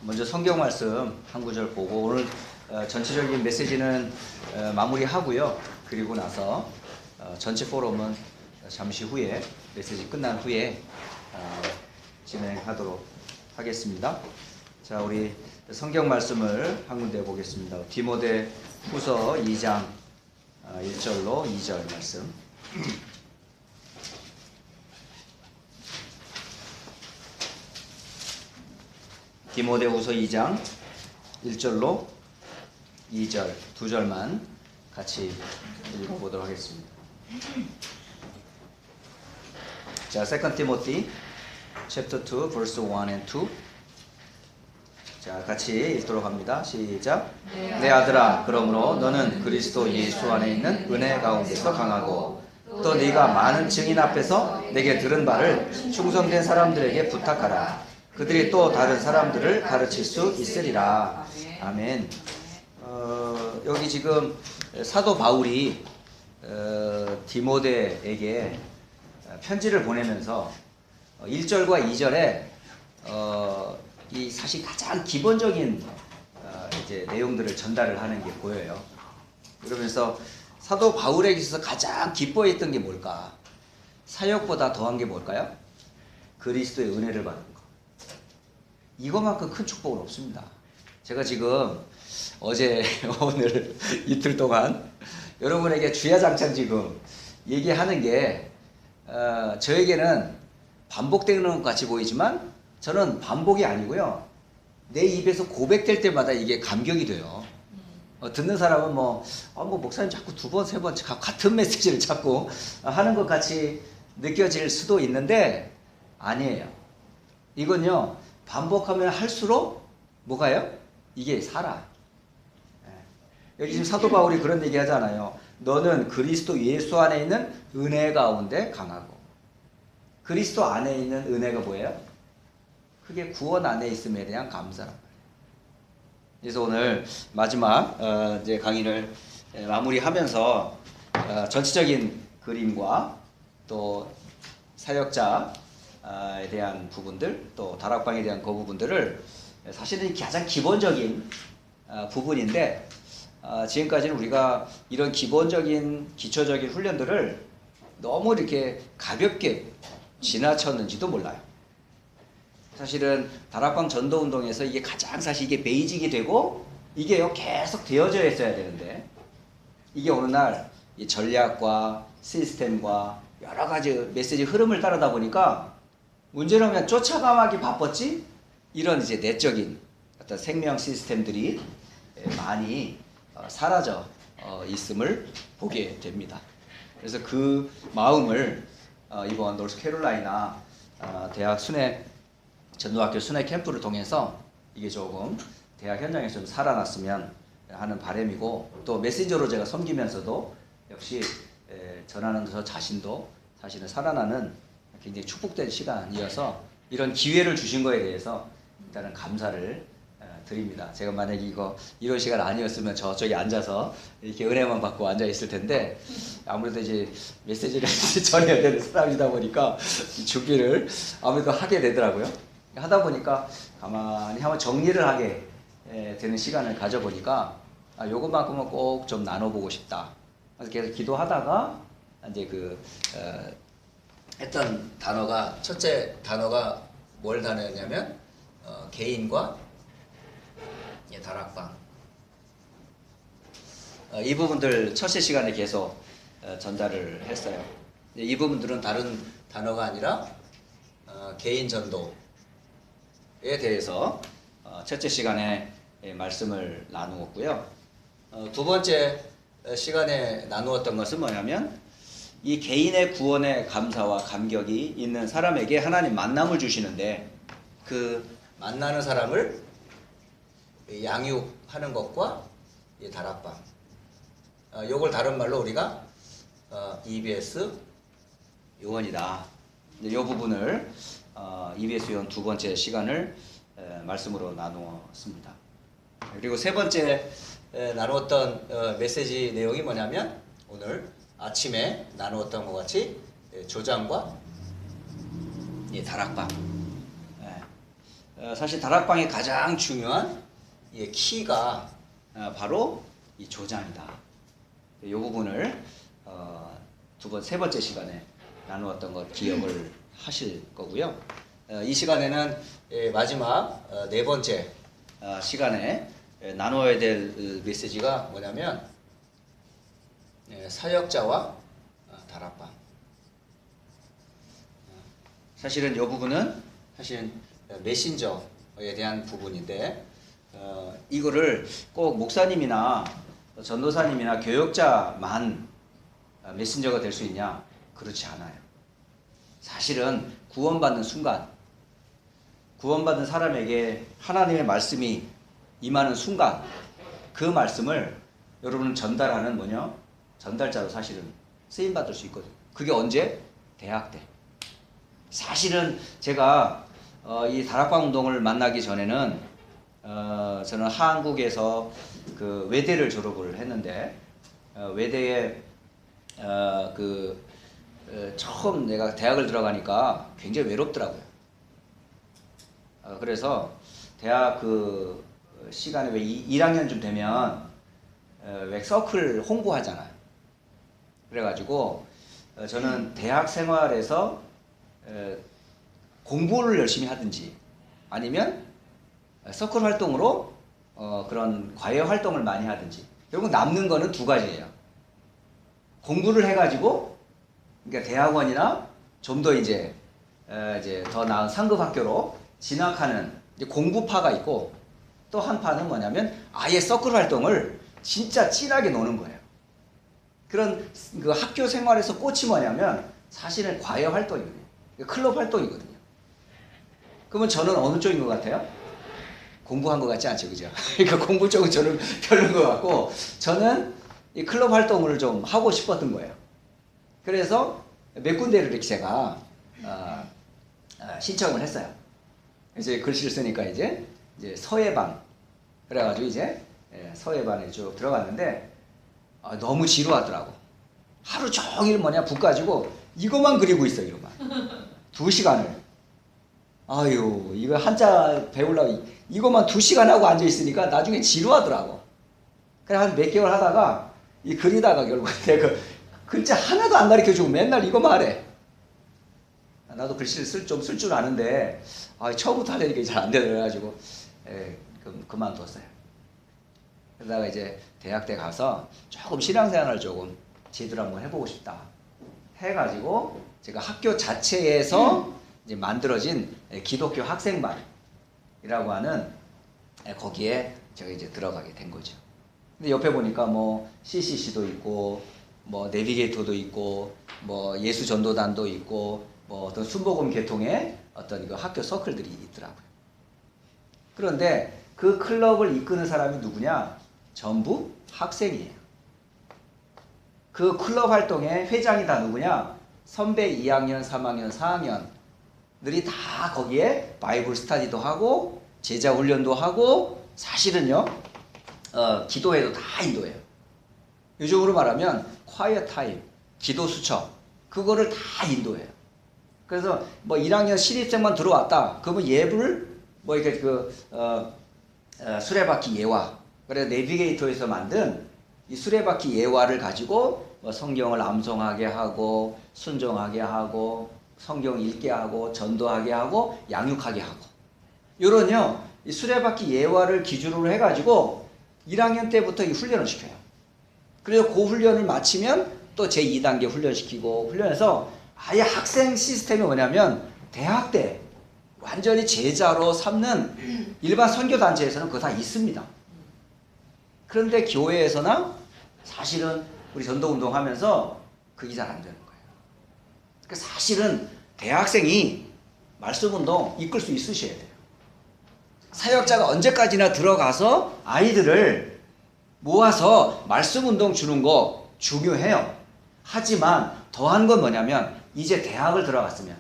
먼저 성경 말씀 한 구절 보고 오늘 전체적인 메시지는 마무리하고요. 그리고 나서 전체 포럼은 잠시 후에 메시지 끝난 후에 진행하도록 하겠습니다. 자, 우리 성경 말씀을 한 군데 보겠습니다. 디모데 후서 2장 1절로 2절 말씀. 디모데 후서 2장 1절로 2절 두 절만 같이 읽어보도록 하겠습니다. 자, 2 Timothy chapter 2 verse 1 and 2. 자, 같이 읽도록 합니다. 시작. 내 아들아, 그러므로 너는 그리스도 예수 안에 있는 은혜 가운데서 강하고 또 네가 많은 증인 앞에서 내게 들은 바를 충성된 사람들에게 부탁하라. 그들이 또 다른 사람들을 가르칠 수 있으리라. 아멘. 여기 지금 사도 바울이 디모데에게 편지를 보내면서 1절과 2절에 이 사실 가장 기본적인 이제 내용들을 전달을 하는 게 보여요. 그러면서 사도 바울에게 있어서 가장 기뻐했던 게 뭘까? 사역보다 더한 게 뭘까요? 그리스도의 은혜를 받는 거. 이것만큼 큰 축복은 없습니다. 제가 지금 어제 오늘 이틀 동안 여러분에게 주야장창 지금 얘기하는 게 저에게는 반복되는 것 같이 보이지만 저는 반복이 아니고요. 내 입에서 고백될 때마다 이게 감격이 돼요. 듣는 사람은 목사님 자꾸 두 번, 세 번 같은 메시지를 자꾸 하는 것 같이 느껴질 수도 있는데 아니에요. 이건요. 반복하면 할수록 뭐가요? 이게 살아. 여기 지금 사도 바울이 그런 얘기 하잖아요. 너는 그리스도 예수 안에 있는 은혜 가운데 강하고. 그리스도 안에 있는 은혜가 뭐예요? 그게 구원 안에 있음에 대한 감사란 말이에요. 그래서 오늘 마지막 이제 강의를 마무리하면서 전체적인 그림과 또 사역자에 대한 부분들, 또 다락방에 대한 그 부분들을 사실은 가장 기본적인 부분인데 지금까지는 우리가 이런 기본적인 기초적인 훈련들을 너무 이렇게 가볍게 지나쳤는지도 몰라요. 사실은 다락방 전도운동에서 이게 가장 사실 이게 베이직이 되고 이게요 계속 되어져 있어야 되는데 이게 어느 날 이 전략과 시스템과 여러 가지 메시지 흐름을 따르다 보니까 문제는 그냥 쫓아가기 바빴지 이런 이제 내적인 어떤 생명 시스템들이 많이 사라져 있음을 보게 됩니다. 그래서 그 마음을 이번 노스캐롤라이나 대학 순회 전도학교 순회 캠프를 통해서 이게 조금 대학 현장에서 좀 살아났으면 하는 바람이고 또 메신저로 제가 섬기면서도 역시 전하는 저 자신도 사실은 살아나는 굉장히 축복된 시간이어서 이런 기회를 주신 거에 대해서 일단은 감사를 드립니다. 제가 만약에 이런 시간 아니었으면 저쪽에 앉아서 이렇게 은혜만 받고 앉아 있을 텐데 아무래도 이제 메시지를 전해야 되는 사람이다 보니까 준비를 아무래도 하게 되더라고요. 하다 보니까 가만히 한번 정리를 하게 되는 시간을 가져보니까 요것만큼은 꼭 좀 나눠보고 싶다. 그래서 계속 기도하다가 이제 했던 단어가 첫째 단어가 뭘 단어였냐면 개인과 다락방 이 부분들 첫째 시간에 계속 전달을 했어요. 이 부분들은 다른 단어가 아니라 개인 전도에 대해서 첫째 시간에 말씀을 나누었고요. 두 번째 시간에 나누었던 것은 뭐냐면 이 개인의 구원의 감사와 감격이 있는 사람에게 하나님 만남을 주시는데 그 만나는 사람을 양육하는 것과 이 다락방 요걸 다른 말로 우리가 EBS 요원이다. 이 부분을 EBS 요원 두 번째 시간을 말씀으로 나누었습니다. 그리고 세 번째 나누었던 메시지 내용이 뭐냐면 오늘 아침에 나누었던 것 같이 조장과 다락방 사실 다락방의 가장 중요한 키가 바로 이 조장이다. 이 부분을 세 번째 시간에 나누었던 것 기억을 하실 거고요. 이 시간에는 마지막 네 번째 시간에 나눠야 될 메시지가 뭐냐면 사역자와 다락방. 사실은 이 부분은 사실 메신저에 대한 부분인데 이거를 꼭 목사님이나 전도사님이나 교역자만 메신저가 될 수 있냐? 그렇지 않아요. 사실은 구원받는 순간, 구원받은 사람에게 하나님의 말씀이 임하는 순간 그 말씀을 여러분은 전달하는 전달자로 사실은 쓰임받을 수 있거든요. 그게 언제? 대학 때. 사실은 제가 이 다락방 운동을 만나기 전에는 저는 한국에서 그 외대를 졸업을 했는데 외대에 처음 내가 대학을 들어가니까 굉장히 외롭더라고요. 그래서 대학 그 시간에 왜 1학년쯤 되면 왜 서클 홍보하잖아요. 그래가지고 저는 대학 생활에서 공부를 열심히 하든지 아니면 서클 활동으로 그런 과외 활동을 많이 하든지 결국 남는 거는 두 가지예요. 공부를 해가지고 그러니까 대학원이나 좀 더 이제 더 나은 상급 학교로 진학하는 이제 공부파가 있고 또 한 파는 뭐냐면 아예 서클 활동을 진짜 진하게 노는 거예요. 그런 그 학교 생활에서 꽃이 뭐냐면 사실은 과외 활동이거든요. 클럽 활동이거든요. 그러면 저는 어느 쪽인 것 같아요? 공부한 것 같지 않죠, 그죠? 그러니까 공부 쪽은 저는 별로인 것 같고 저는 이 클럽 활동을 좀 하고 싶었던 거예요. 그래서 몇 군데를 이렇게 제가 신청을 했어요. 이제 글씨를 쓰니까 이제 서예반 그래가지고 이제 서예반에 쭉 들어갔는데 너무 지루하더라고. 하루 종일 북 가지고 이것만 그리고 있어, 이것만. 2시간을. 아유, 이거 한자 배우려고 이것만 2시간 하고 앉아 있으니까 나중에 지루하더라고. 그래 한 몇 개월 하다가 이 그리다가 결국 내가 글자 하나도 안 가르쳐주고 맨날 이거만 하래. 나도 글씨를 좀 쓸 줄 아는데 처음부터 하려니까 잘 안 되더라가지고 그만뒀어요. 그러다가 이제 대학 때 가서 조금 신앙생활을 조금 제대로 한번 해보고 싶다 해가지고 제가 학교 자체에서 이제 만들어진 기독교 학생반이라고 하는 거기에 제가 이제 들어가게 된 거죠. 근데 옆에 보니까 CCC도 있고 내비게이터도 있고 예수 전도단도 있고 어떤 순복음 계통의 어떤 그 학교 서클들이 있더라고요. 그런데 그 클럽을 이끄는 사람이 누구냐? 전부 학생이에요. 그 클럽 활동의 회장이 다 누구냐? 선배 2학년, 3학년, 4학년들이 다 거기에 바이블 스터디도 하고 제자 훈련도 하고 사실은요 기도회도 다 인도해요. 요즘으로 말하면 quiet time, 기도 수첩 그거를 다 인도해요. 그래서 1학년 신입생만 들어왔다. 그러면 예불 이렇게 수레바퀴 예화. 그래서 내비게이터에서 만든 이 수레바퀴 예화를 가지고 성경을 암송하게 하고 순종하게 하고 성경 읽게 하고 전도하게 하고 양육하게 하고 요런요 이 수레바퀴 예화를 기준으로 해가지고 1학년 때부터 이 훈련을 시켜요. 그래서 그 훈련을 마치면 또 제2단계 훈련시키고 훈련해서 아예 학생 시스템이 뭐냐면 대학 때 완전히 제자로 삼는 일반 선교단체에서는 그거 다 있습니다. 그런데 교회에서나 사실은 우리 전도운동 하면서 그게 잘 안 되는 거예요. 그러니까 사실은 대학생이 말씀운동 이끌 수 있으셔야 돼요. 사역자가 언제까지나 들어가서 아이들을 모아서 말씀운동 주는 거 중요해요. 하지만 더한 건 뭐냐면 이제 대학을 들어갔으면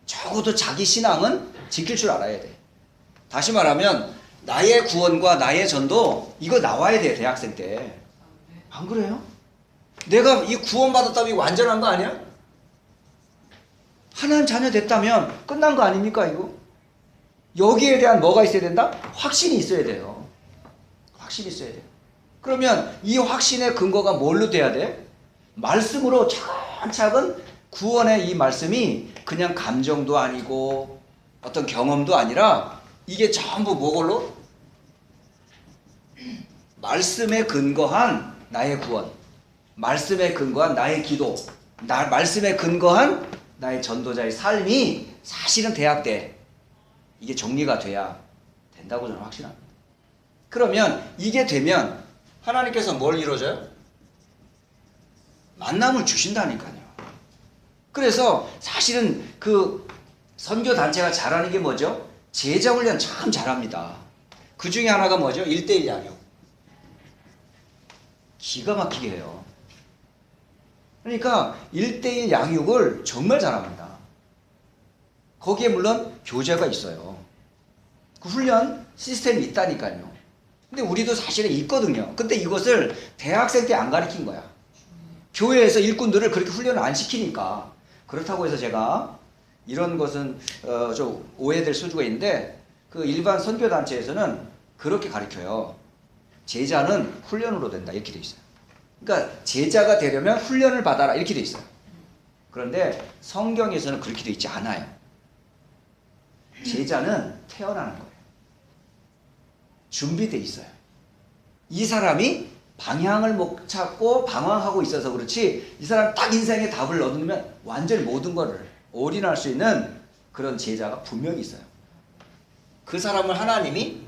적어도 자기 신앙은 지킬 줄 알아야 돼. 다시 말하면 나의 구원과 나의 전도 이거 나와야 돼. 대학생 때. 안 그래요? 내가 이 구원받았다면 이거 완전한 거 아니야? 하나님 자녀 됐다면 끝난 거 아닙니까 이거? 여기에 대한 뭐가 있어야 된다? 확신이 있어야 돼요. 확신이 있어야 돼요. 그러면 이 확신의 근거가 뭘로 돼야 돼? 말씀으로 차근차근 구원의 이 말씀이 그냥 감정도 아니고 어떤 경험도 아니라 이게 전부 뭐걸로? 말씀에 근거한 나의 구원, 말씀에 근거한 나의 기도, 말씀에 근거한 나의 전도자의 삶이 사실은 대학돼. 이게 정리가 돼야 된다고 저는 확신합니다. 그러면 이게 되면 하나님께서 뭘 이루어져요? 만남을 주신다니까요. 그래서 사실은 그 선교 단체가 잘하는 게 뭐죠? 제자 훈련 참 잘합니다. 그 중에 하나가 뭐죠? 1:1 양육. 기가 막히게 해요. 그러니까 1:1 양육을 정말 잘합니다. 거기에 물론 교재가 있어요. 그 훈련 시스템이 있다니까요. 근데 우리도 사실은 있거든요. 근데 이것을 대학생 때 안 가르친 거야. 교회에서 일꾼들을 그렇게 훈련을 안 시키니까. 그렇다고 해서 제가 이런 것은 좀 오해될 수가 있는데 그 일반 선교단체에서는 그렇게 가르쳐요. 제자는 훈련으로 된다 이렇게 돼 있어요. 그러니까 제자가 되려면 훈련을 받아라 이렇게 돼 있어요. 그런데 성경에서는 그렇게 돼 있지 않아요. 제자는 태어나는 거예요. 준비돼 있어요. 이 사람이 방향을 못 찾고 방황하고 있어서 그렇지 이 사람 딱 인생의 답을 얻으면 완전히 모든 것을 올인할 수 있는 그런 제자가 분명히 있어요. 그 사람을 하나님이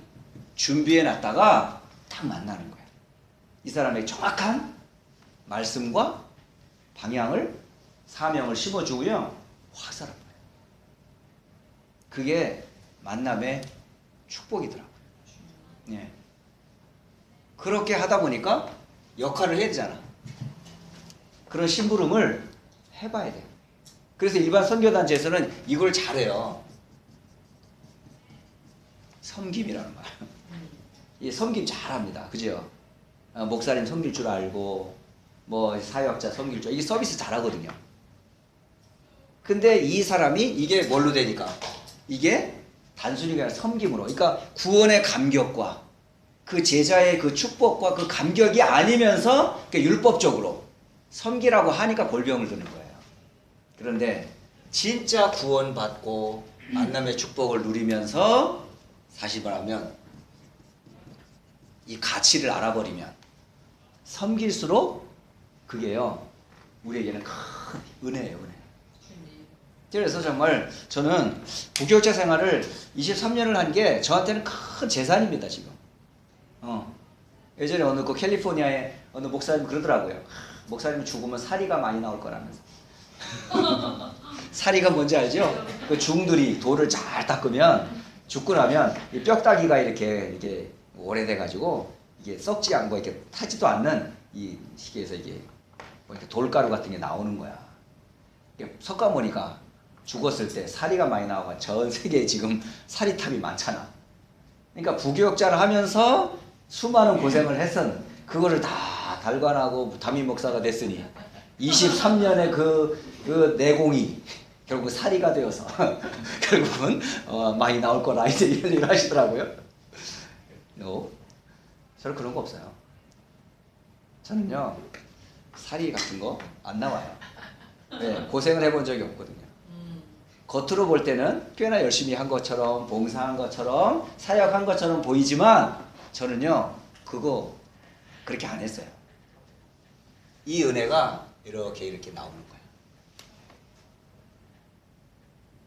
준비해 놨다가 딱 만나는 거예요. 이 사람의 정확한 말씀과 방향을 사명을 심어주고요. 확 살아버려요. 그게 만남의 축복이더라고요. 예. 그렇게 하다 보니까 역할을 해야 되잖아. 그런 심부름을 해봐야 돼요. 그래서 일반 선교단체에서는 이걸 잘해요. 섬김이라는 말. 이 섬김 잘합니다. 그죠? 목사님 섬길 줄 알고 뭐 사역자 섬길 줄 이게 서비스 잘하거든요. 근데 이 사람이 이게 뭘로 되니까 이게 단순히 그냥 섬김으로 그러니까 구원의 감격과 그 제자의 그 축복과 그 감격이 아니면서 율법적으로 섬기라고 하니까 골병을 드는 거예요. 그런데 진짜 구원받고 만남의 축복을 누리면서 사실 말하면 이 가치를 알아버리면 섬길수록 그게요 우리에게는 큰 은혜예요. 은혜. 그래서 정말 저는 부교육자 생활을 23년을 한 게 저한테는 큰 재산입니다. 지금 예전에 어느 그 캘리포니아에 어느 목사님 그러더라고요. 목사님 죽으면 사리가 많이 나올 거라면서. 사리가 뭔지 알죠? 그 중들이 돌을 잘 닦으면 죽고 나면 이 뼈다귀가 이렇게 오래돼가지고 이게 썩지 않고 이렇게 타지도 않는 이 시계에서 이게 뭐 이렇게 돌가루 같은 게 나오는 거야. 석가모니가 죽었을 때 사리가 많이 나와가 전 세계에 지금 사리탑이 많잖아. 그러니까 부교육자를 하면서 수많은 고생을 했었는 그거를 다 달관하고 담임 목사가 됐으니 23년의 그 내공이 결국 사리가 되어서 결국은 많이 나올 거라 이제 이런 얘기를 하시더라고요. 저는 그런 거 없어요. 저는요 사리 같은 거 안 나와요. 네, 고생을 해본 적이 없거든요. 겉으로 볼 때는 꽤나 열심히 한 것처럼 봉사한 것처럼 사역한 것처럼 보이지만 저는요 그거 그렇게 안 했어요. 이 은혜가 이렇게 나오는 거예요.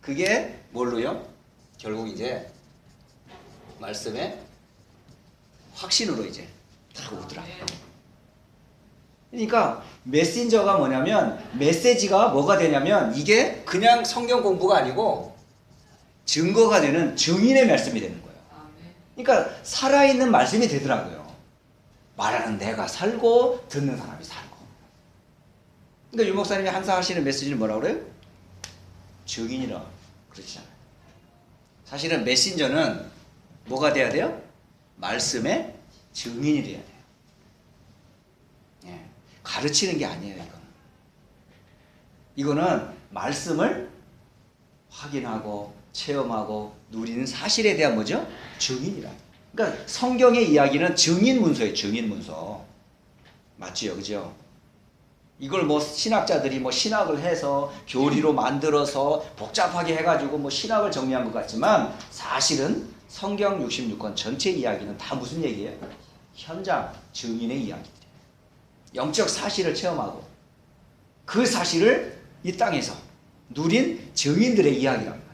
그게 뭘로요? 결국 이제 말씀의 확신으로 이제 다 오더라고요. 그러니까 메신저가 뭐냐면 메시지가 뭐가 되냐면 이게 그냥 성경 공부가 아니고 증거가 되는 증인의 말씀이 되는 거예요. 그러니까 살아있는 말씀이 되더라고요. 말하는 내가 살고 듣는 사람이 살고. 그러니까 유 목사님이 항상 하시는 메시지는 뭐라고 그래요? 증인이라 그러시잖아요. 사실은 메신저는 뭐가 돼야 돼요? 말씀의 증인이 돼야 돼요. 예. 가르치는 게 아니에요. 이거는 말씀을 확인하고 체험하고 누리는 사실에 대한 뭐죠? 증인이라. 그러니까 성경의 이야기는 증인 문서예요. 증인 문서. 맞지요, 그죠? 이걸 뭐 신학자들이 뭐 신학을 해서 교리로 만들어서 복잡하게 해가지고 뭐 신학을 정리한 것 같지만 사실은 성경 66권 전체 이야기는 다 무슨 얘기예요? 현장 증인의 이야기들이에요. 영적 사실을 체험하고 그 사실을 이 땅에서 누린 증인들의 이야기란 말이에요.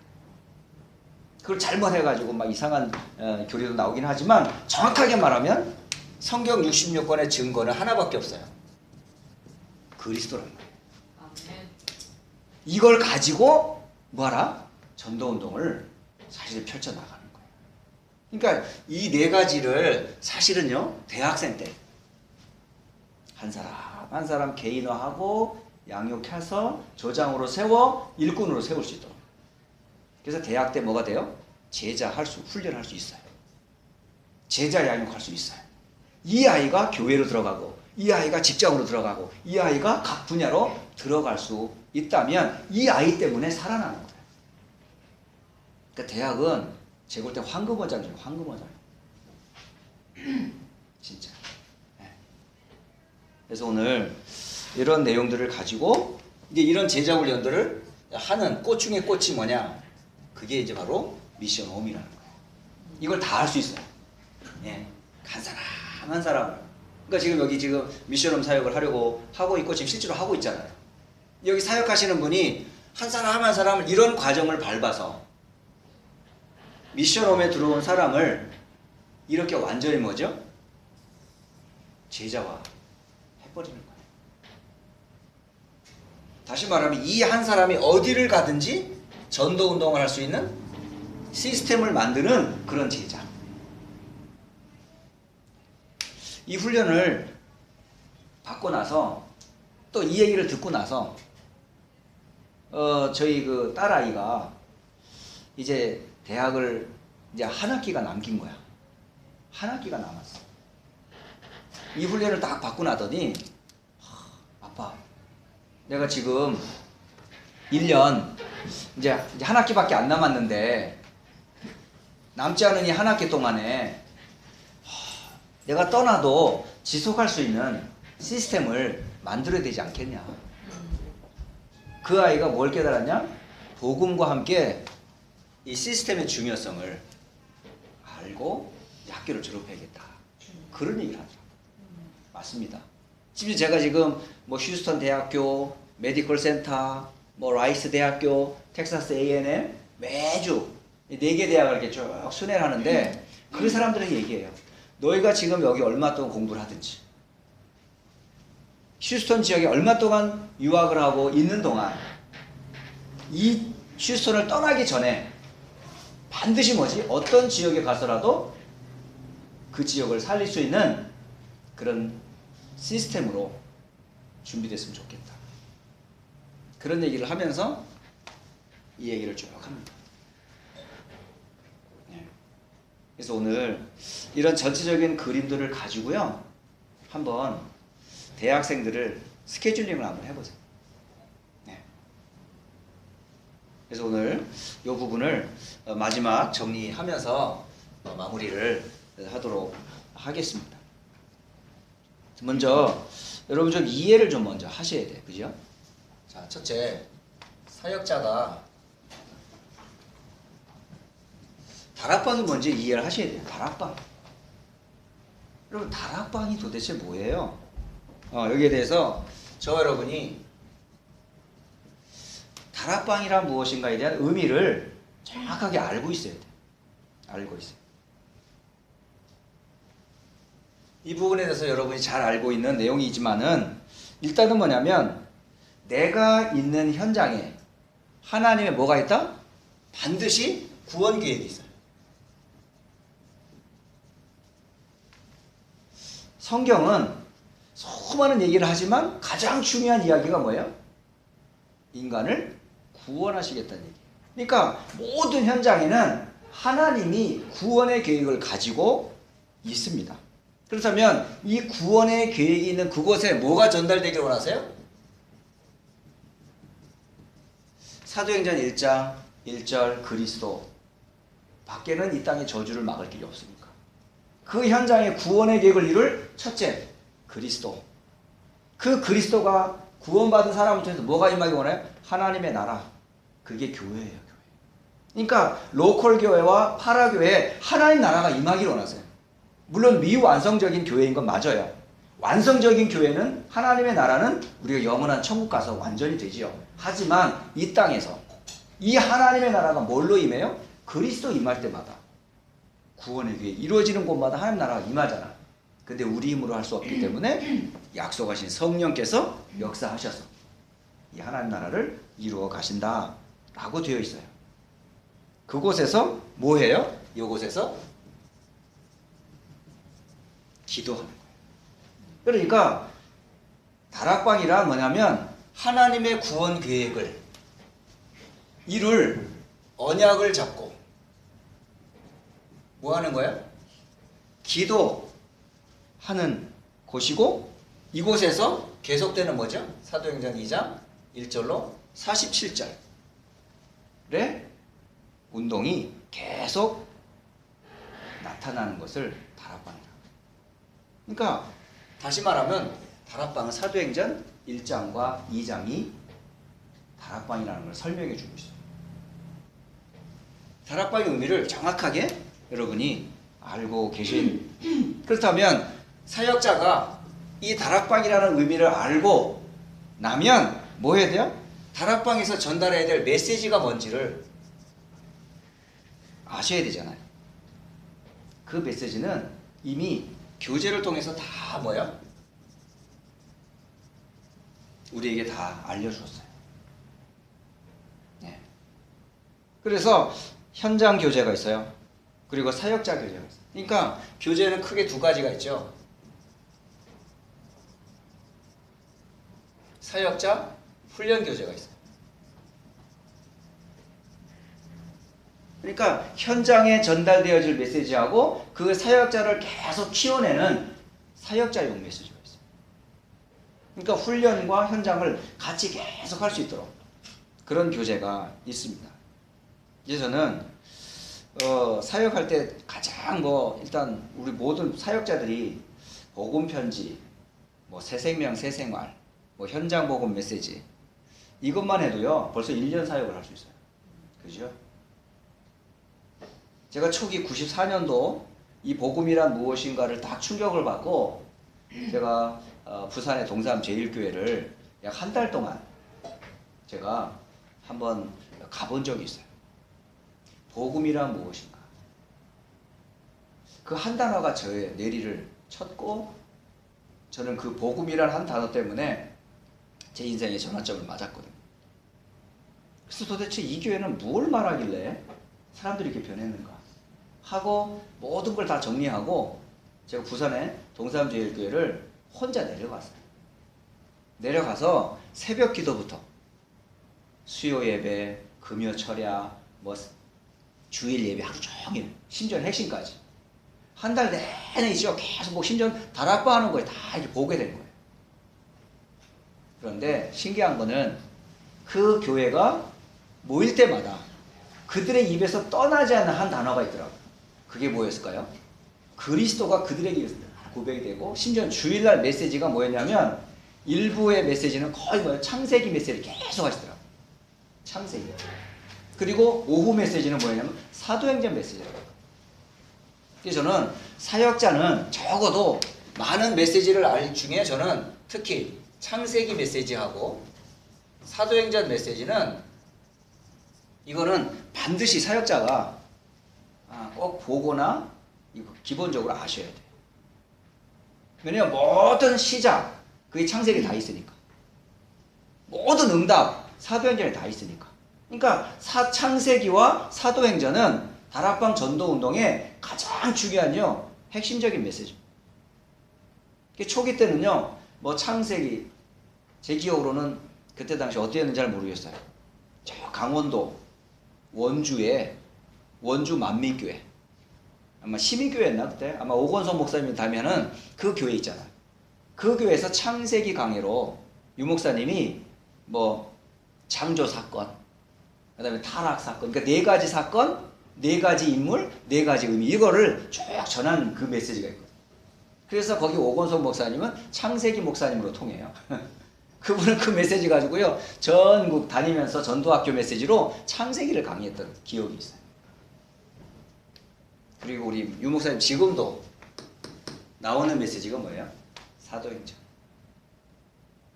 그걸 잘못해가지고 막 이상한 교리도 나오긴 하지만 정확하게 말하면 성경 66권의 증거는 하나밖에 없어요. 그리스도란 말이에요. 이걸 가지고 뭐하라? 전도운동을 사실 펼쳐나가는 거예요. 그러니까 이 네 가지를 사실은요 대학생 때 한 사람 한 사람 개인화하고 양육해서 조장으로 세워 일꾼으로 세울 수 있도록. 그래서 대학 때 뭐가 돼요? 제자 훈련할 수 있어요. 제자 양육할 수 있어요. 이 아이가 교회로 들어가고 이 아이가 직장으로 들어가고 이 아이가 각 분야로 들어갈 수 있다면 이 아이 때문에 살아나는 거예요. 그러니까 대학은 제가 볼 때 황금어장이에요. 황금어장. 진짜. 네. 그래서 오늘 이런 내용들을 가지고 이제 이런 제자 훈련들을 하는 꽃 중에 꽃이 뭐냐? 그게 이제 바로 미션 홈이라는 거예요. 이걸 다 할 수 있어요. 예. 한 사람 한 사람을. 그러니까 지금 여기 지금 미션홈 사역을 하려고 하고 있고 지금 실제로 하고 있잖아요. 여기 사역하시는 분이 한 사람 한 사람을 이런 과정을 밟아서 미션홈에 들어온 사람을 이렇게 완전히 뭐죠? 제자화 해버리는 거예요. 다시 말하면 이 한 사람이 어디를 가든지 전도 운동을 할 수 있는 시스템을 만드는 그런 제자. 이 훈련을 받고 나서 또 이 얘기를 듣고 나서 저희 그 딸아이가 이제 대학을 이제 한 학기가 남긴 거야. 한 학기가 남았어. 이 훈련을 딱 받고 나더니 아빠 내가 지금 1년 이제 한 학기밖에 안 남았는데 남지 않은 이 한 학기 동안에 내가 떠나도 지속할 수 있는 시스템을 만들어야 되지 않겠냐. 그 아이가 뭘 깨달았냐? 복음과 함께 이 시스템의 중요성을 알고 학교를 졸업해야겠다. 그런 얘기를 하더라고요. 맞습니다. 심지어 제가 지금 뭐 휴스턴 대학교, 메디컬 센터, 뭐 라이스 대학교, 텍사스 A&M 매주 4개 대학을 이렇게 쭉 순회를 하는데 그 사람들에게 얘기해요. 너희가 지금 여기 얼마 동안 공부를 하든지 휴스턴 지역에 얼마 동안 유학을 하고 있는 동안 이 휴스턴을 떠나기 전에 반드시 뭐지? 어떤 지역에 가서라도 그 지역을 살릴 수 있는 그런 시스템으로 준비됐으면 좋겠다. 그런 얘기를 하면서 이 얘기를 쭉 합니다. 그래서 오늘 이런 전체적인 그림들을 가지고요 한번 대학생들을 스케줄링을 한번 해보세요. 네. 그래서 오늘 이 부분을 마지막 정리하면서 마무리를 하도록 하겠습니다. 먼저 여러분 좀 이해를 좀 먼저 하셔야 돼요. 그죠? 자, 첫째, 사역자가 다락방이 뭔지 이해를 하셔야 돼요. 다락방. 여러분 다락방이 도대체 뭐예요? 여기에 대해서 저와 여러분이 다락방이란 무엇인가에 대한 의미를 정확하게 알고 있어야 돼요. 알고 있어요. 이 부분에 대해서 여러분이 잘 알고 있는 내용이지만은 일단은 뭐냐면 내가 있는 현장에 하나님의 뭐가 있다? 반드시 구원 계획이 있어요. 성경은 수많은 얘기를 하지만 가장 중요한 이야기가 뭐예요? 인간을 구원하시겠다는 얘기예요. 그러니까 모든 현장에는 하나님이 구원의 계획을 가지고 있습니다. 그렇다면 이 구원의 계획이 있는 그곳에 뭐가 전달되기를 원하세요? 사도행전 1장 1절 그리스도 밖에는 이 땅의 저주를 막을 길이 없으니까. 그 현장에 구원의 계획을 이룰 첫째 그리스도. 그 그리스도가 구원받은 사람을 통해서 뭐가 임하기 원해요? 하나님의 나라. 그게 교회예요. 교회. 그러니까 로컬 교회와 파라교회에 하나님 나라가 임하기를 원하세요. 물론 미완성적인 교회인 건 맞아요. 완성적인 교회는 하나님의 나라는 우리가 영원한 천국 가서 완전히 되지요. 하지만 이 땅에서 이 하나님의 나라가 뭘로 임해요? 그리스도 임할 때마다 구원의 교회 이루어지는 곳마다 하나님 나라가 임하잖아. 근데 우리 힘으로 할 수 없기 때문에 약속하신 성령께서 역사하셔서 이 하나님 나라를 이루어 가신다 라고 되어 있어요. 그곳에서 뭐 해요? 이곳에서 기도하는 거예요. 그러니까 다락방이란 뭐냐면 하나님의 구원 계획을 이룰 언약을 잡고 뭐 하는 거예요? 기도하는 곳이고, 이곳에서 계속되는 뭐죠? 사도행전 2장 1절로 47절의 운동이 계속 나타나는 것을 다락방이라고. 그러니까 다시 말하면 다락방은 사도행전 1장과 2장이 다락방이라는 걸 설명해 주고 있어요. 다락방의 의미를 정확하게 여러분이 알고 계신. 그렇다면 사역자가 이 다락방이라는 의미를 알고 나면 뭐 해야 돼요? 다락방에서 전달해야 될 메시지가 뭔지를 아셔야 되잖아요. 그 메시지는 이미 교제를 통해서 다 뭐야? 우리에게 다 알려주었어요. 네. 그래서 현장 교제가 있어요. 그리고 사역자 교제가 있어요. 그러니까 교제는 크게 두 가지가 있죠. 사역자, 훈련 교제가 있어요. 그러니까 현장에 전달되어질 메시지하고 그 사역자를 계속 키워내는 사역자용 메시지가 있어요. 그러니까 훈련과 현장을 같이 계속 할 수 있도록 그런 교제가 있습니다. 이제 저는 사역할 때 가장 일단 우리 모든 사역자들이 복음 편지, 새 생명, 새 생활, 현장 복음 메시지 이것만 해도요 벌써 1년 사역을 할 수 있어요. 그죠? 제가 초기 94년도 이 복음이란 무엇인가를 딱 충격을 받고 제가 부산의 동삼 제1교회를 약 한 달 동안 제가 한번 가본 적이 있어요. 복음이란 무엇인가. 그 한 단어가 저의 뇌리를 쳤고 저는 그 복음이란 한 단어 때문에 제 인생의 전환점을 맞았거든요. 그래서 도대체 이 교회는 뭘 말하길래 사람들이 이렇게 변했는가 하고 모든 걸 다 정리하고 제가 부산의 동삼 제1교회를 혼자 내려갔어요. 내려가서 새벽 기도부터 수요 예배, 금요 철야, 주일 예배 하루 종일, 심지어 핵심까지 한 달 내내 있죠. 계속 심지어 다락방 하는 거에 다 이렇게 보게 된 거예요. 그런데 신기한 거는 그 교회가 모일 때마다 그들의 입에서 떠나지 않는 한 단어가 있더라고요. 그게 뭐였을까요? 그리스도가 그들에게 고백이 되고, 심지어 주일날 메시지가 뭐였냐면 일부의 메시지는 거의 창세기 메시지를 계속 하시더라고요. 창세기. 그리고 오후 메시지는 뭐였냐면 사도행전 메시지라고요. 그래서 저는 사역자는 적어도 많은 메시지를 알 중에 저는 특히 창세기 메시지하고 사도행전 메시지는 이거는 반드시 사역자가 꼭 보거나 기본적으로 아셔야 돼요. 왜냐하면 모든 시작 그게 창세기에 다 있으니까, 모든 응답 사도행전에 다 있으니까. 그러니까 창세기와 사도행전은 다락방 전도운동의 가장 중요한 핵심적인 메시지입니다. 초기 때는요 창세기 제 기억으로는 그때 당시 어땠는지 잘 모르겠어요. 저 강원도 원주에 원주 만민교회, 아마 시민교회였나 그때? 아마 오건성 목사님이 다면은 그 교회 있잖아요. 그 교회에서 창세기 강해로 유 목사님이 창조 사건, 그다음에 타락 사건. 그러니까 네 가지 사건, 네 가지 인물, 네 가지 의미. 이거를 쭉 전하는 그 메시지가 있거든요. 그래서 거기 오건석 목사님은 창세기 목사님으로 통해요. 그분은 그 메시지 가지고요. 전국 다니면서 전도학교 메시지로 창세기를 강의했던 기억이 있어요. 그리고 우리 유 목사님 지금도 나오는 메시지가 뭐예요? 사도행전.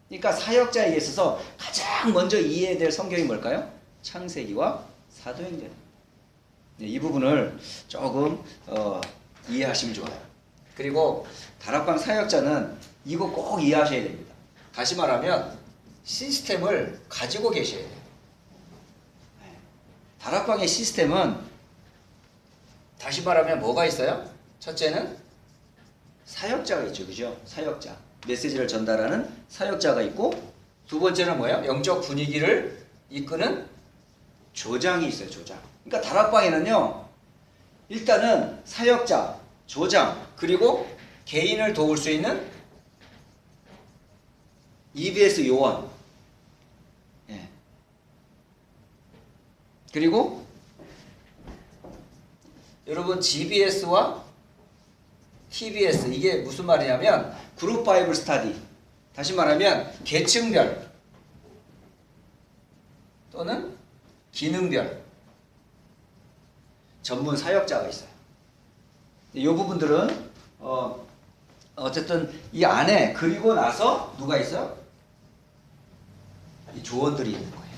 그러니까 사역자에 있어서 가장 먼저 이해해야 될 성경이 뭘까요? 창세기와 사도행전. 이 부분을 조금 이해하시면 좋아요. 그리고 다락방 사역자는 이거 꼭 이해하셔야 됩니다. 다시 말하면 시스템을 가지고 계셔야 돼요. 다락방의 시스템은 다시 말하면 뭐가 있어요? 첫째는 사역자가 있죠. 그죠? 사역자. 메시지를 전달하는 사역자가 있고, 두 번째는 뭐예요? 영적 분위기를 이끄는 조장이 있어요. 조장. 그러니까 다락방에는요, 일단은 사역자, 조장, 그리고 개인을 도울 수 있는 EBS 요원, 예. 그리고 여러분 GBS와 TBS, 이게 무슨 말이냐면 그룹 바이블 스타디, 다시 말하면 계층별 또는 기능별 전문 사역자가 있어요. 이 부분들은 어쨌든 이 안에, 그리고 나서 누가 있어요? 이 조언들이 있는 거예요.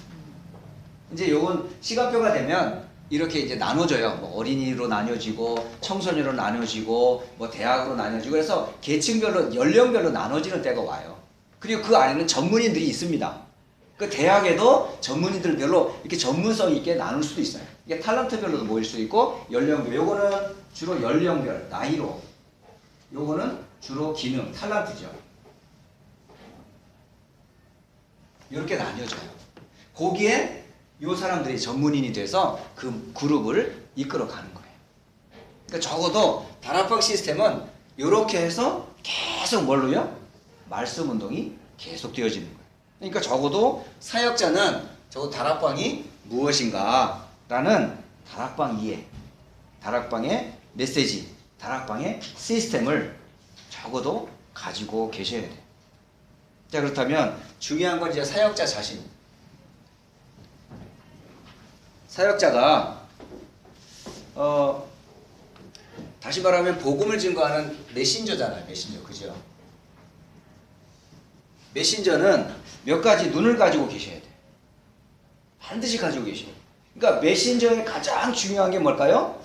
이제 요건 시간표가 되면 이렇게 이제 나눠져요. 뭐 어린이로 나눠지고, 청소년으로 나눠지고, 뭐 대학으로 나눠지고, 그래서 계층별로, 연령별로 나눠지는 때가 와요. 그리고 그 안에는 전문인들이 있습니다. 그 대학에도 전문인들별로 이렇게 전문성 있게 나눌 수도 있어요. 이게 탤런트별로도 모일 수 있고, 연령별. 요거는 주로 연령별, 나이로. 요거는 주로 기능, 탤런트죠. 이렇게 나뉘어져요. 거기에 요 사람들이 전문인이 돼서 그 그룹을 이끌어 가는 거예요. 그러니까 적어도 다락방 시스템은 이렇게 해서 계속 뭘로요? 말씀 운동이 계속 되어지는 거예요. 그러니까 적어도 사역자는 적어도 다락방이 무엇인가 라는 다락방 이해, 다락방의 메시지, 다락방의 시스템을 적어도 가지고 계셔야 돼요. 자, 그렇다면 중요한 건 이제 사역자 자신. 사역자가 다시 말하면 복음을 증거하는 메신저잖아요. 메신저, 그죠? 메신저는 몇 가지 눈을 가지고 계셔야 돼요. 반드시 가지고 계셔야 돼요. 그러니까 메신저의 가장 중요한 게 뭘까요?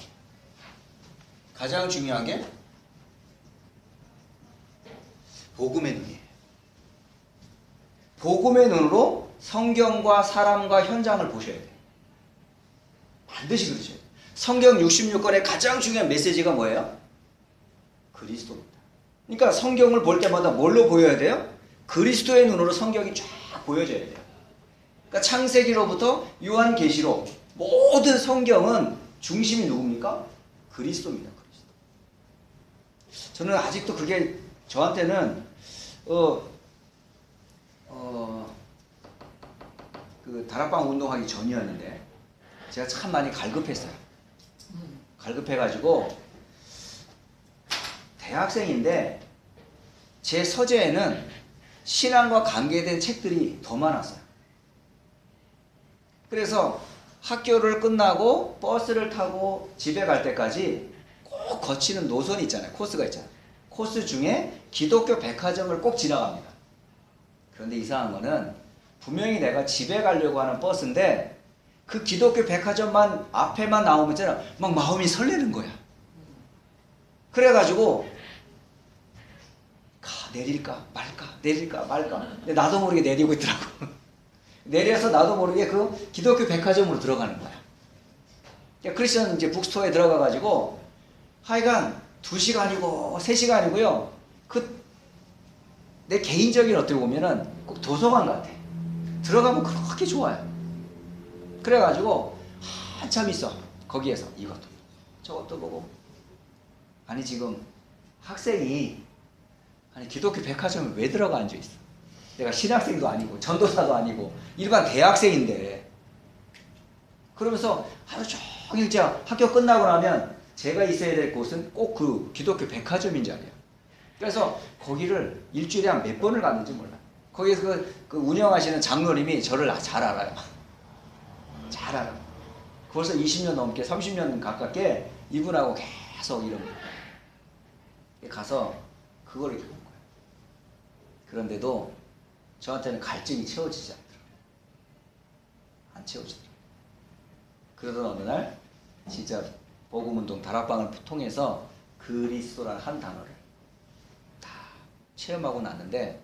가장 중요한 게 복음의 눈이에요. 복음의 눈으로 성경과 사람과 현장을 보셔야 돼요. 반드시 그러셔야 돼요. 성경 66권의 가장 중요한 메시지가 뭐예요? 그리스도입니다. 그러니까 성경을 볼 때마다 뭘로 보여야 돼요? 그리스도의 눈으로 성경이 쫙 보여져야 돼요. 그러니까 창세기로부터 요한계시로 모든 성경은 중심이 누굽니까? 그리스도입니다. 그리스도. 저는 아직도 그게 저한테는 그 다락방 운동하기 전이었는데 제가 참 많이 갈급했어요. 갈급해가지고 대학생인데 제 서재에는 신앙과 관계된 책들이 더 많았어요. 그래서 학교를 끝나고 버스를 타고 집에 갈 때까지 꼭 거치는 노선이 있잖아요. 코스가 있잖아요. 코스 중에 기독교 백화점을 꼭 지나갑니다. 그런데 이상한 거는 분명히 내가 집에 가려고 하는 버스인데 그 기독교 백화점만 앞에만 나오면 있잖아, 막 마음이 설레는 거야. 그래가지고 내릴까 말까 내릴까 말까. 근데 나도 모르게 내리고 있더라고. 내려서 나도 모르게 그 기독교 백화점으로 들어가는 거야. 그러니까 크리스천 이제 북스토어에 들어가가지고 하여간 2시간이고 3시간이고요. 내 개인적인 어떻게 보면은 꼭 도서관 같아. 들어가면 그렇게 좋아요. 그래가지고 한참 있어. 거기에서 이것도 저것도 보고. 아니 지금 학생이 아니 기독교 백화점에 왜 들어가 앉아있어? 내가 신학생도 아니고 전도사도 아니고 일반 대학생인데 그러면서 하루 종일 제가 학교 끝나고 나면 제가 있어야 될 곳은 꼭 그 기독교 백화점인 줄 알아요. 그래서 거기를 일주일에 한 몇 번을 갔는지 몰라. 거기서 그 운영하시는 장로님이 저를 잘 알아요. 잘 알아. 벌써 20년 넘게 30년 가깝게 이분하고 계속 이런 거 가서 그걸 이렇게 본 거예요. 그런데도 저한테는 갈증이 채워지지 않더라고요. 안 채워지더라고요. 그러던 어느 날 진짜 복음운동 다락방을 통해서 그리스도라는 한 단어를 다 체험하고 났는데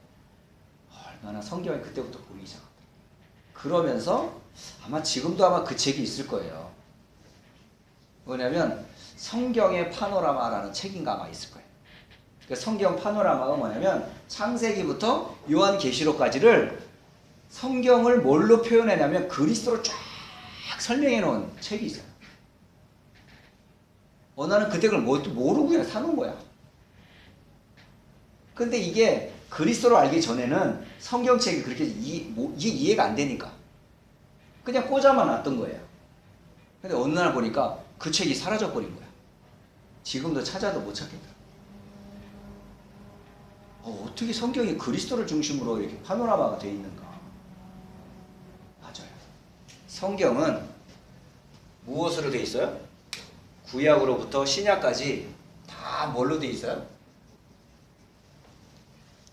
얼마나 성경이 그때부터 보이기 시작하더라고요. 그러면서 아마 지금도 아마 그 책이 있을 거예요. 뭐냐면 성경의 파노라마라는 책인가 아마 있을 거예요. 그 성경 파노라마가 뭐냐면 창세기부터 요한계시록까지를 성경을 뭘로 표현하냐면 그리스도로 쫙 설명해 놓은 책이 있어요. 나는 그때 그걸 모르고 그냥 사는 거야. 근데 이게 그리스도를 알기 전에는 성경책이 그렇게 이해가 안 되니까 그냥 꽂아만 놨던 거예요. 근데 어느 날 보니까 그 책이 사라져버린 거야. 지금도 찾아도 못 찾겠다. 어떻게 성경이 그리스도를 중심으로 이렇게 파노라마가 되어 있는가? 맞아요. 성경은 무엇으로 되어 있어요? 구약으로부터 신약까지 다 뭘로 되어 있어요?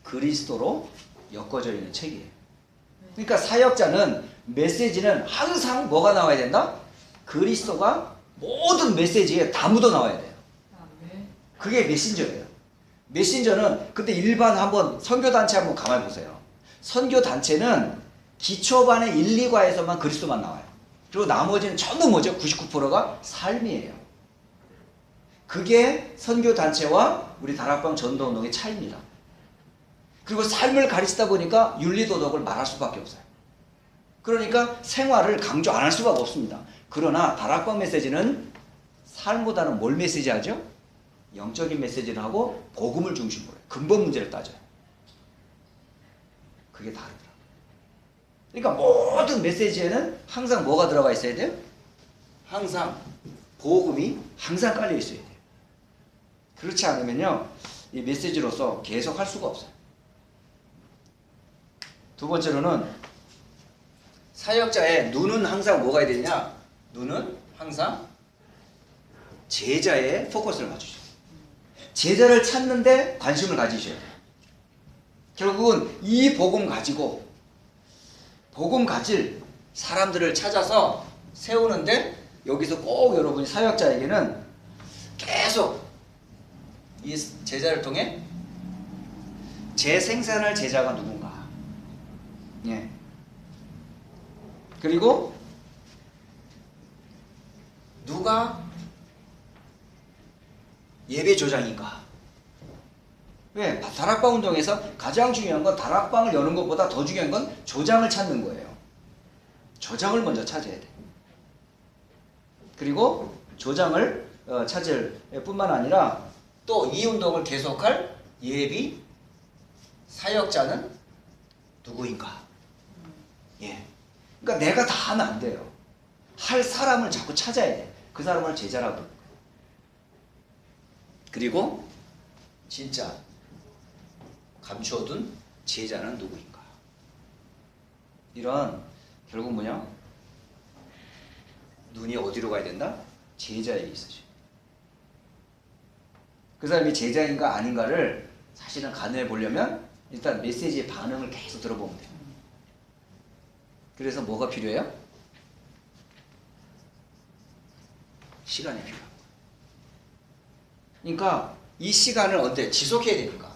그리스도로 엮어져 있는 책이에요. 그러니까 사역자는 메시지는 항상 뭐가 나와야 된다? 그리스도가 모든 메시지에 다 묻어 나와야 돼요. 그게 메신저예요. 메신저는 근데 일반 한번 선교단체 한번 가만히 보세요. 선교단체는 기초반의 1, 2과에서만 그리스도만 나와요. 그리고 나머지는 전부 뭐죠? 99%가 삶이에요. 그게 선교단체와 우리 다락방 전도운동의 차이입니다. 그리고 삶을 가르치다 보니까 윤리도덕을 말할 수밖에 없어요. 그러니까 생활을 강조 안 할 수가 없습니다. 그러나 다락방 메시지는 삶보다는 뭘 메시지 하죠? 영적인 메시지를 하고 복음을 중심으로 해요. 근본 문제를 따져요. 그게 다르더라고요. 그러니까 모든 메시지에는 항상 뭐가 들어가 있어야 돼요? 항상 복음이 항상 깔려 있어야 돼요. 그렇지 않으면요 이 메시지로서 계속 할 수가 없어요. 두 번째로는 사역자의 눈은 항상 뭐가 해야 되냐? 눈은 항상 제자의 포커스를 맞추셔야 돼요. 제자를 찾는데 관심을 가지셔야 돼요. 결국은 이 복음 가지고 복음 가질 사람들을 찾아서 세우는데 여기서 꼭 여러분이 사역자에게는 계속 이 제자를 통해 재생산할 제자가 누군가. 예. 그리고 누가 예배 조장인가? 왜? 다락방 운동에서 가장 중요한 건 다락방을 여는 것보다 더 중요한 건 조장을 찾는 거예요. 조장을 먼저 찾아야 돼. 그리고 조장을 찾을 뿐만 아니라 또 이 운동을 계속할 예비 사역자는 누구인가? 예. 그러니까 내가 다 하면 안 돼요. 할 사람을 자꾸 찾아야 돼. 그 사람을 제자라고 부르는 거예요. 그리고 진짜 감추어둔 제자는 누구인가? 이런 결국 뭐냐? 눈이 어디로 가야 된다? 제자에게 있어요. 그 사람이 제자인가 아닌가를 사실은 가늠해 보려면 일단 메시지의 반응을 계속 들어보면 돼요. 그래서 뭐가 필요해요? 시간이 필요한 거예요. 그러니까 이 시간을 언제 지속해야 되니까.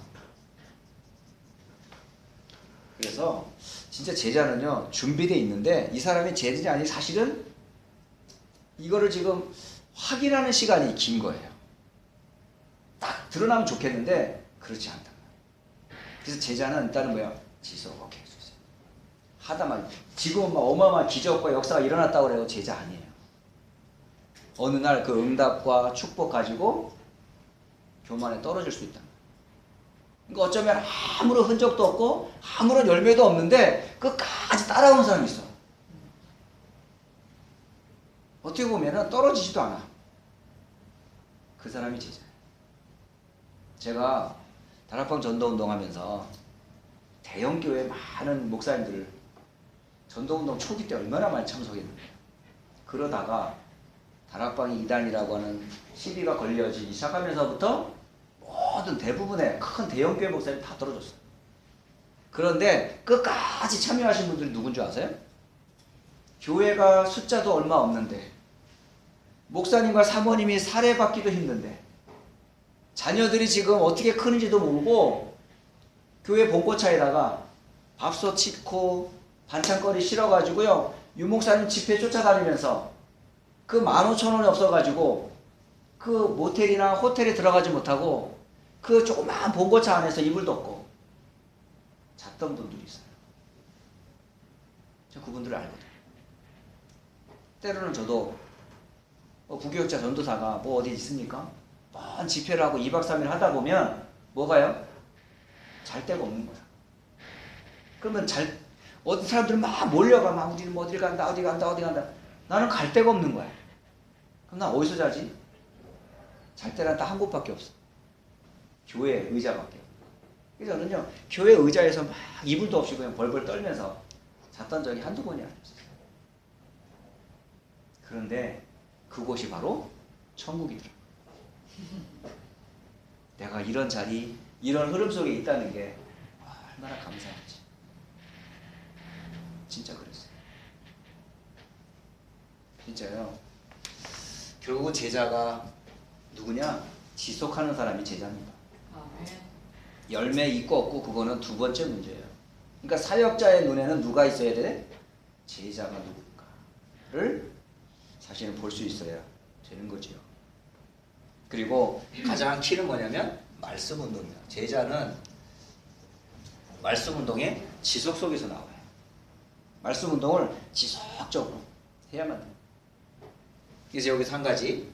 그래서 진짜 제자는요 준비되어 있는데 이 사람이 제자인지 아닌지 사실은 이거를 지금 확인하는 시간이 긴 거예요. 딱 드러나면 좋겠는데 그렇지 않다. 그래서 제자는 일단은 뭐야? 지속해 주세요. 하다만 지금 막 어마어마한 기적과 역사가 일어났다고 그래도 제자 아니에요. 어느 날 그 응답과 축복 가지고 교만에 떨어질 수 있다. 그러니까 어쩌면 아무런 흔적도 없고 아무런 열매도 없는데 끝까지 따라오는 사람이 있어. 어떻게 보면은 떨어지지도 않아. 그 사람이 제자예요. 제가 다락방 전도운동 하면서 대형교회 많은 목사님들 전도운동 초기 때 얼마나 많이 참석했는데, 그러다가 다락방이 이단이라고 하는 시비가 걸려지기 시작하면서부터 모든 대부분의 큰 대형교회 목사님 다 떨어졌어요. 그런데 끝까지 참여하신 분들이 누군 줄 아세요? 교회가 숫자도 얼마 없는데, 목사님과 사모님이 살해받기도 힘든데, 자녀들이 지금 어떻게 크는지도 모르고 교회 봉고차에다가 밥솥 싣고 반찬거리 실어가지고요, 유목사님 집회 쫓아다니면서 그 15,000원이 없어가지고 그 모텔이나 호텔에 들어가지 못하고 그 조그마한 봉고차 안에서 이불 덮고 잤던 분들이 있어요. 저 그분들을 알거든요. 때로는 저도 부교육자 전도사가 뭐 어디 있습니까? 먼 집회를 하고 2박 3일 하다 보면 뭐가요? 잘 데가 없는 거야. 그러면 어디 사람들 막 몰려가. 막 우리는 뭐 어디 간다, 어디 간다, 어디 간다. 나는 갈 데가 없는 거야. 그럼 나 어디서 자지? 잘 데는 딱 한 곳밖에 없어. 교회 의자밖에. 그래서 저는요, 교회 의자에서 막 이불도 없이 그냥 벌벌 떨면서 잤던 적이 한두 번이 아니었어요. 그런데 그곳이 바로 천국이더라고요. 내가 이런 자리, 이런 흐름 속에 있다는 게 얼마나 감사한지. 진짜 그랬어요. 진짜요. 결국은 제자가 누구냐? 지속하는 사람이 제자입니다. 열매 있고 없고 그거는 두 번째 문제예요. 그러니까 사역자의 눈에는 누가 있어야 돼? 제자가 누군가를 사실은 볼 수 있어야 되는 거지요. 그리고 가장 키는 뭐냐면 말씀 운동이다. 제자는 말씀 운동의 지속 속에서 나와요. 말씀 운동을 지속적으로 해야만 돼요. 그래서 여기서 한 가지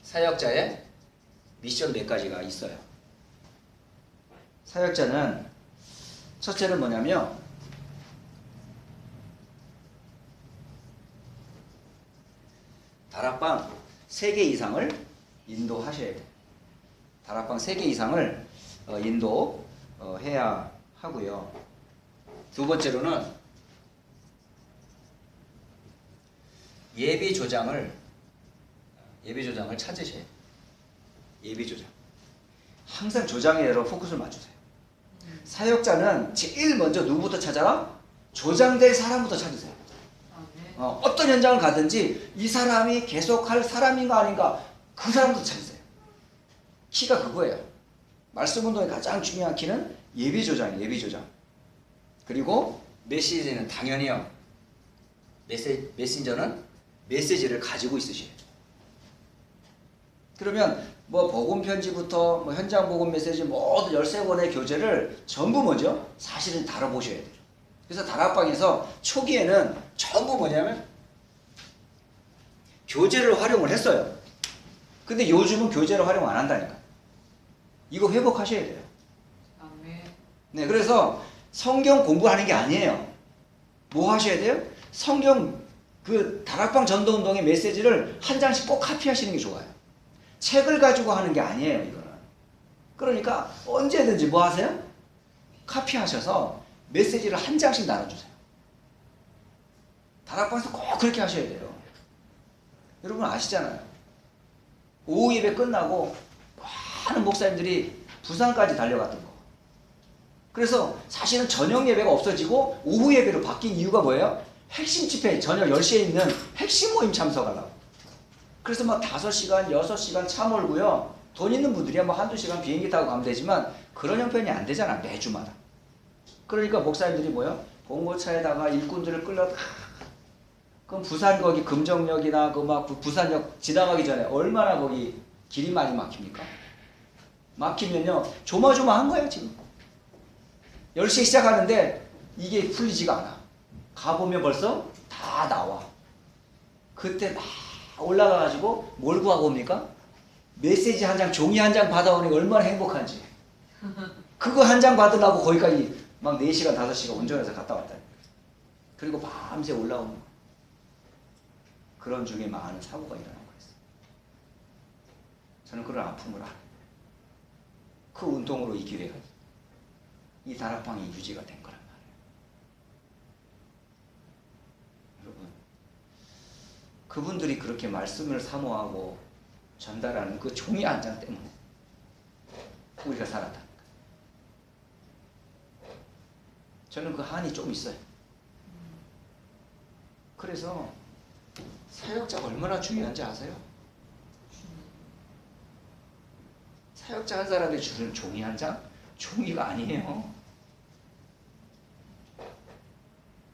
사역자의 미션 몇 가지가 있어요. 사역자는 첫째는 뭐냐면 다락방 3개 이상을 인도하셔야 돼요. 다락방 3개 이상을 인도해야 하고요. 두 번째로는 예비조장을 찾으셔야 돼요. 예비조장. 항상 조장에 여러 포커스를 맞추세요. 사역자는 제일 먼저 누구부터 찾아라? 조장될 사람부터 찾으세요. 어떤 현장을 가든지 이 사람이 계속할 사람인가 아닌가 그 사람부터 찾으세요. 키가 그거예요. 말씀운동의 가장 중요한 키는 예비조장이에요. 예비조장. 그리고 메시지는 당연히요. 메신저는 메시지를 가지고 있으셔야 돼요. 그러면 뭐 복음 편지부터 뭐 현장 복음 메시지 모든 13권의 교재를 전부 뭐죠? 사실은 다뤄보셔야 돼요. 그래서 다락방에서 초기에는 전부 뭐냐면 교재를 활용을 했어요. 근데 요즘은 교재를 활용 안 한다니까. 이거 회복하셔야 돼요. 네, 그래서 성경 공부하는 게 아니에요. 뭐 하셔야 돼요? 성경 그 다락방 전도운동의 메시지를 한 장씩 꼭 카피하시는 게 좋아요. 책을 가지고 하는 게 아니에요, 이거는. 그러니까 언제든지 뭐 하세요? 카피하셔서 메시지를 한 장씩 나눠주세요. 다락방에서 꼭 그렇게 하셔야 돼요. 여러분 아시잖아요. 오후 예배 끝나고 많은 목사님들이 부산까지 달려갔던 거. 그래서 사실은 저녁 예배가 없어지고 오후 예배로 바뀐 이유가 뭐예요? 핵심 집회, 저녁 10시에 있는 핵심 모임 참석하려고. 그래서 막 5시간, 6시간 차 몰고요. 돈 있는 분들이야 뭐 한두 시간 비행기 타고 가면 되지만 그런 형편이 안 되잖아, 매주마다. 그러니까 목사님들이 뭐요? 봉고차에다가 일꾼들을 끌려. 그럼 부산 거기 금정역이나 그 막 부산역 지나가기 전에 얼마나 거기 길이 많이 막힙니까? 막히면요 조마조마한 거예요 지금. 10시에 시작하는데 이게 풀리지가 않아. 가보면 벌써 다 나와. 그때 막 올라가가지고 뭘 구하고 옵니까? 메시지 한 장, 종이 한 장 받아오는 게 얼마나 행복한지. 그거 한 장 받으려고 거기까지 막 4시간, 5시간 운전해서 갔다 왔다. 그리고 밤새 올라오는 거. 그런 중에 많은 사고가 일어나고 있어요. 저는 그런 아픔을 알아요. 그 운동으로 이 기회가, 이 다락방이 유지가 된 거란 말이에요. 여러분, 그분들이 그렇게 말씀을 사모하고 전달하는 그 종이 한 장 때문에 우리가 살았다는 거예요. 저는 그 한이 좀 있어요. 그래서 사역자가 얼마나 중요한지 아세요? 사역자 한 사람이 주는 종이 한 장? 종이가 아니에요.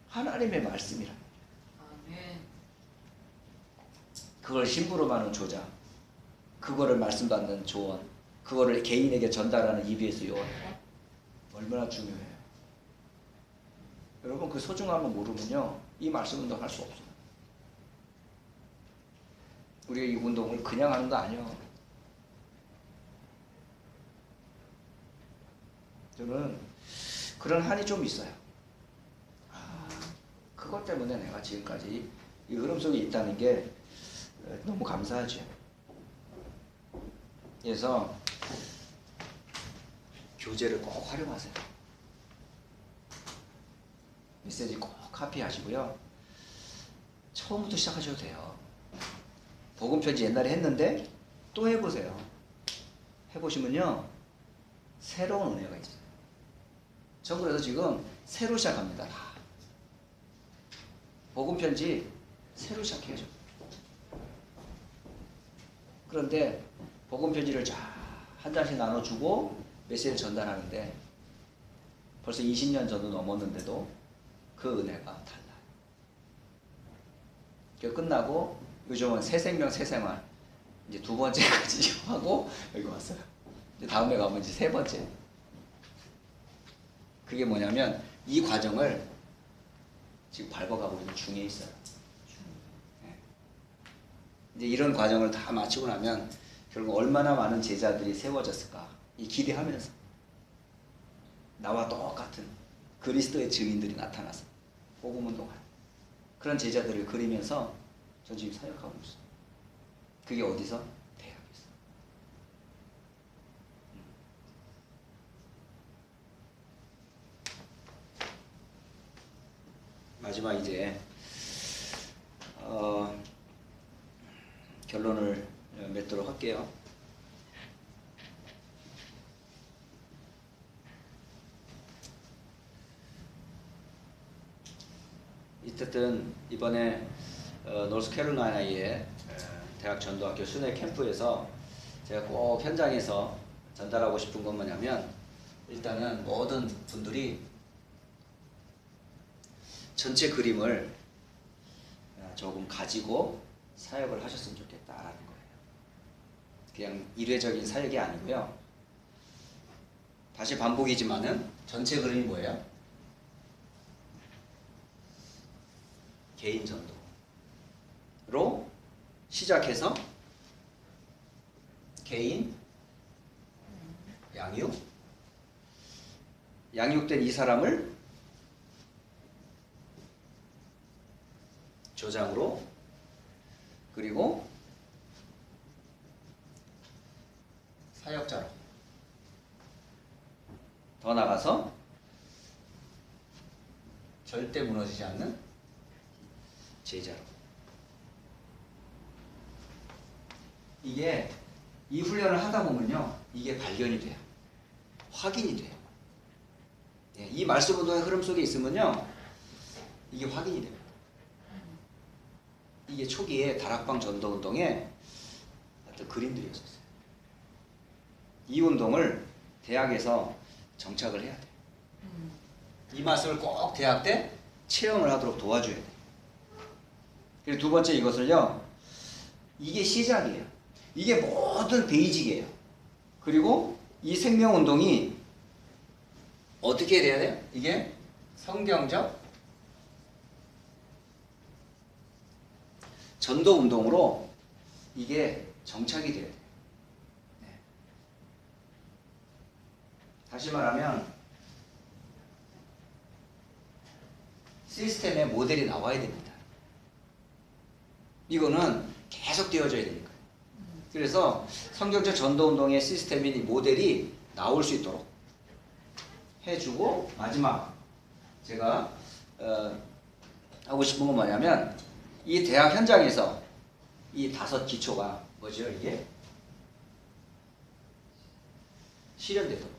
하나님의 말씀이라. 그걸 심부름하는 조자, 그거를 말씀 받는 조언, 그거를 개인에게 전달하는 EBS 요원, 얼마나 중요해요. 여러분, 그 소중함을 모르면요, 이 말씀 운동 할 수 없어요. 우리가 이 운동을 그냥 하는 거 아니에요. 저는 그런 한이 좀 있어요. 그것 때문에 내가 지금까지 이 흐름 속에 있다는 게 너무 감사하죠. 그래서 교재를 꼭 활용하세요. 메시지 꼭 카피하시고요. 처음부터 시작하셔도 돼요. 복음편지 옛날에 했는데 또 해보세요. 해보시면요, 새로운 은혜가 있어요. 전 그래서 지금 새로 시작합니다. 복음편지 새로 시작해야죠. 그런데 복음편지를 쫙 한 장씩 나눠주고 메시지를 전달하는데 벌써 20년 전도 넘었는데도 그 은혜가 달라요. 그 끝나고 요즘은 새 생명 새 생활 이제 두 번째까지 하고 여기 왔어요. 이제 다음에 가면 이제 세 번째. 그게 뭐냐면 이 과정을 지금 밟아가고 있는 중에 있어요. 네. 이제 이런 과정을 다 마치고 나면 결국 얼마나 많은 제자들이 세워졌을까, 이 기대하면서 나와 똑같은 그리스도의 증인들이 나타나서 복음 운동하는 그런 제자들을 그리면서 저 지금 사역하고 있어요. 그게 어디서? 대학에서. 마지막 이제 결론을 맺도록 할게요. 어쨌든 이번에 노스캐롤라이나의 대학 전도학교 순회 캠프에서 제가 꼭 현장에서 전달하고 싶은 건 뭐냐면, 일단은 모든 분들이 전체 그림을 조금 가지고 사역을 하셨으면 좋겠다라는 거예요. 그냥 일회적인 사역이 아니고요. 다시 반복이지만은 전체 그림이 뭐예요? 개인 전도로 시작해서 개인 양육된 이 사람을 조장으로, 그리고 사역자로, 더 나가서 절대 무너지지 않는 제자로. 이게 이 훈련을 하다 보면요, 이게 발견이 돼요. 확인이 돼요. 이 말씀 운동의 흐름 속에 있으면요, 이게 확인이 됩니다. 이게 초기에 다락방 전도 운동의 어떤 그림들이었어요. 이 운동을 대학에서 정착을 해야 돼요. 이 말씀을 꼭 대학 때 체험을 하도록 도와줘야 돼요. 그리고 두 번째, 이것을요, 이게 시작이에요. 이게 모든 베이직이에요. 그리고 이 생명운동이 어떻게 돼야 돼요? 이게 성경적 전도운동으로 이게 정착이 돼야 돼요. 네. 다시 말하면 시스템의 모델이 나와야 됩니다. 이거는 계속 되어져야 되니까. 그래서 성경적 전도운동의 시스템인 이 모델이 나올 수 있도록 해주고, 마지막 제가 하고 싶은 건 뭐냐면, 이 대학 현장에서 이 5 기초가 뭐죠? 이게 실현되도록,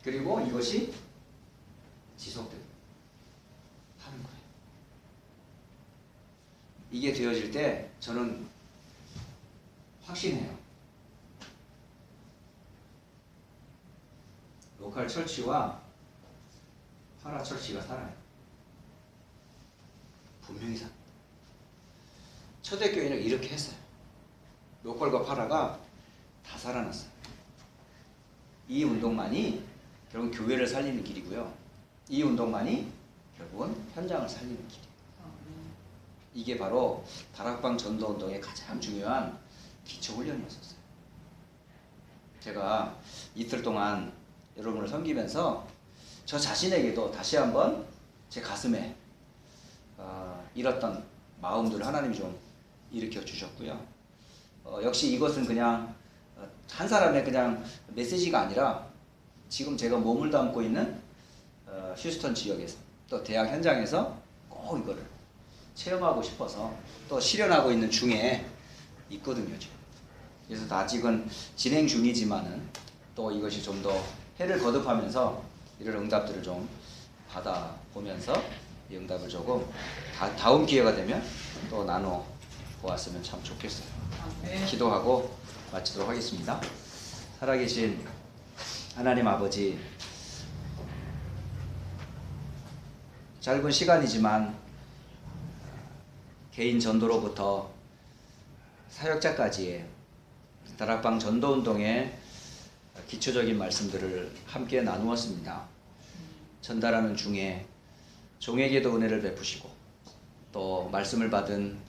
그리고 이것이 지속되도록 하는 거예요. 이게 되어질 때 저는 확신해요. 로컬 철치와 파라 철치가 살아요. 분명히 삽니다. 초대교회는 이렇게 했어요. 로컬과 파라가 다 살아났어요. 이 운동만이 결국 교회를 살리는 길이고요. 이 운동만이 결국은 현장을 살리는 길이에요. 이게 바로 다락방 전도운동의 가장 중요한 기초훈련이었어요. 제가 이틀 동안 여러분을 섬기면서 저 자신에게도 다시 한번 제 가슴에 잃었던 마음들을 하나님이 좀 일으켜 주셨고요. 역시 이것은 그냥 한 사람의 그냥 메시지가 아니라 지금 제가 몸을 담고 있는 휴스턴 지역에서 또 대학 현장에서 꼭 이거를 체험하고 싶어서 또 실현하고 있는 중에 있거든요. 지금. 그래서 아직은 진행 중이지만은 또 이것이 좀 더 해를 거듭하면서 이런 응답들을 좀 받아보면서 이 응답을 조금 다음 기회가 되면 또 나눠 보았으면 참 좋겠어요. 기도하고 마치도록 하겠습니다. 살아계신 하나님 아버지, 짧은 시간이지만 개인 전도로부터 사역자까지의 다락방 전도운동의 기초적인 말씀들을 함께 나누었습니다. 전달하는 중에 종에게도 은혜를 베푸시고 또 말씀을 받은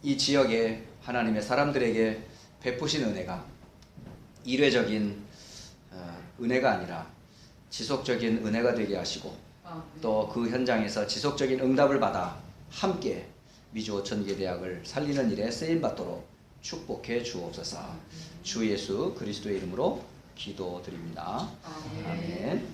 이 지역의 하나님의 사람들에게 베푸신 은혜가 일회적인 은혜가 아니라 지속적인 은혜가 되게 하시고 또 그 현장에서 지속적인 응답을 받아 함께 미주오천계대학을 살리는 일에 쓰임받도록 축복해 주옵소서. 주 예수 그리스도의 이름으로 기도드립니다. 아멘.